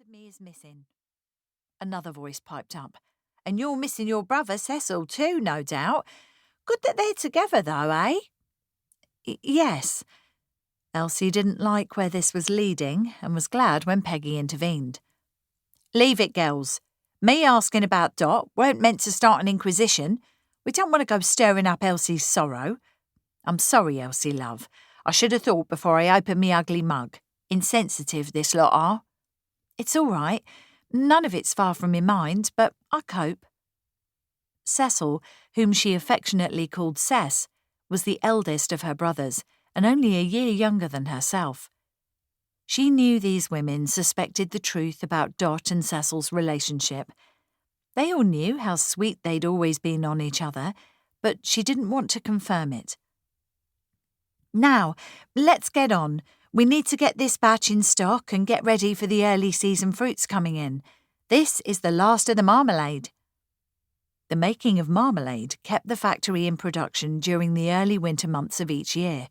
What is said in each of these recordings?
of me is missing. Another voice piped up. And you're missing your brother Cecil too, no doubt. Good that they're together, though, eh? Yes. Elsie didn't like where this was leading and was glad when Peggy intervened. Leave it, girls. Me asking about Dot weren't meant to start an inquisition. We don't want to go stirring up Elsie's sorrow. I'm sorry, Elsie, love. I should have thought before I opened me ugly mug. Insensitive, this lot are. It's all right. None of it's far from my mind, but I cope. Cecil, whom she affectionately called Cess, was the eldest of her brothers and only a year younger than herself. She knew these women suspected the truth about Dot and Cecil's relationship. They all knew how sweet they'd always been on each other, but she didn't want to confirm it. Now, let's get on. We need to get this batch in stock and get ready for the early season fruits coming in. This is the last of the marmalade. The making of marmalade kept the factory in production during the early winter months of each year.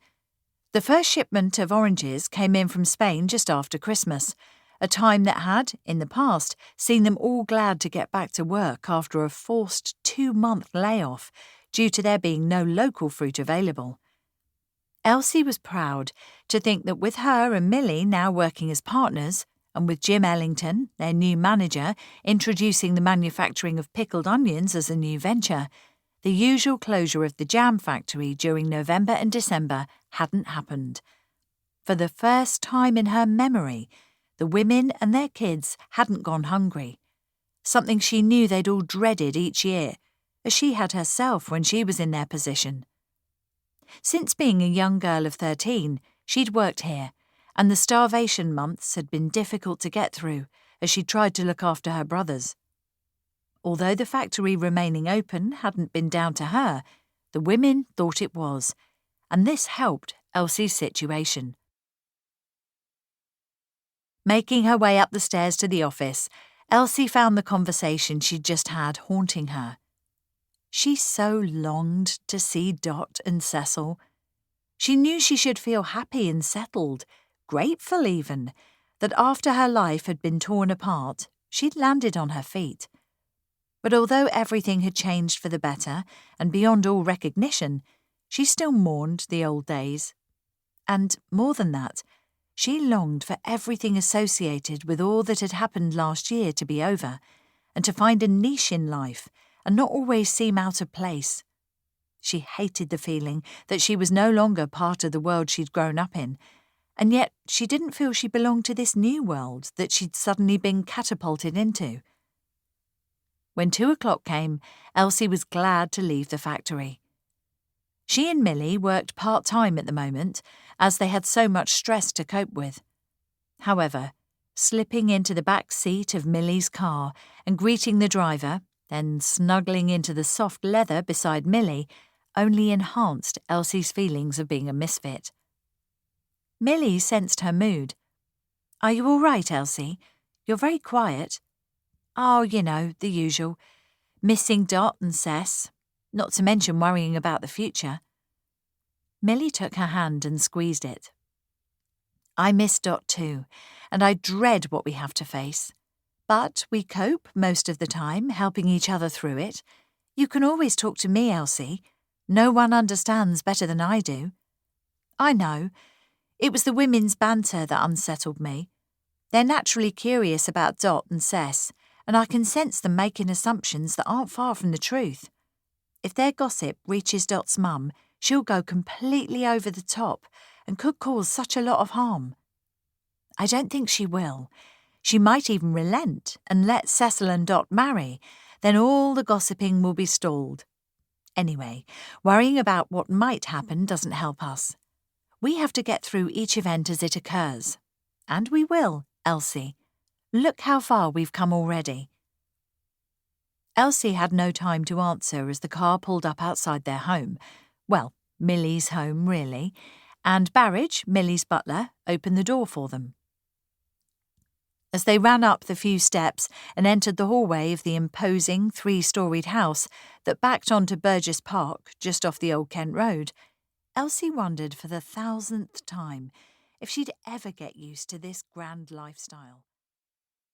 The first shipment of oranges came in from Spain just after Christmas, a time that had, in the past, seen them all glad to get back to work after a forced 2-month layoff due to there being no local fruit available. Elsie was proud to think that with her and Millie now working as partners, and with Jim Ellington, their new manager, introducing the manufacturing of pickled onions as a new venture, the usual closure of the jam factory during November and December hadn't happened. For the first time in her memory, the women and their kids hadn't gone hungry, something she knew they'd all dreaded each year, as she had herself when she was in their position. Since being a young girl of 13, she'd worked here, and the starvation months had been difficult to get through as she tried to look after her brothers. Although the factory remaining open hadn't been down to her, the women thought it was, and this helped Elsie's situation. Making her way up the stairs to the office, Elsie found the conversation she'd just had haunting her. She so longed to see Dot and Cecil. She knew she should feel happy and settled, grateful even, that after her life had been torn apart, she'd landed on her feet. But although everything had changed for the better, and beyond all recognition, she still mourned the old days. And more than that, she longed for everything associated with all that had happened last year to be over, and to find a niche in life and not always seem out of place. She hated the feeling that she was no longer part of the world she'd grown up in, and yet she didn't feel she belonged to this new world that she'd suddenly been catapulted into. When 2 o'clock came, Elsie was glad to leave the factory. She and Millie worked part-time at the moment, as they had so much stress to cope with. However, slipping into the back seat of Millie's car and greeting the driver, then snuggling into the soft leather beside Millie, only enhanced Elsie's feelings of being a misfit. Millie sensed her mood. "Are you all right, Elsie? You're very quiet." "Oh, you know, the usual. Missing Dot and Cess, not to mention worrying about the future." Millie took her hand and squeezed it. "I miss Dot too, and I dread what we have to face. But we cope most of the time, helping each other through it. You can always talk to me, Elsie. No one understands better than I do." "I know. It was the women's banter that unsettled me. They're naturally curious about Dot and Cess, and I can sense them making assumptions that aren't far from the truth. If their gossip reaches Dot's mum, she'll go completely over the top and could cause such a lot of harm. I don't think she will. She might even relent and let Cecil and Dot marry, then all the gossiping will be stalled. Anyway, worrying about what might happen doesn't help us. We have to get through each event as it occurs. And we will, Elsie. Look how far we've come already." Elsie had no time to answer as the car pulled up outside their home. Well, Millie's home, really, and Barrage, Millie's butler, opened the door for them. As they ran up the few steps and entered the hallway of the imposing 3-storied house that backed onto Burgess Park just off the Old Kent Road, Elsie wondered for the 1000th time if she'd ever get used to this grand lifestyle.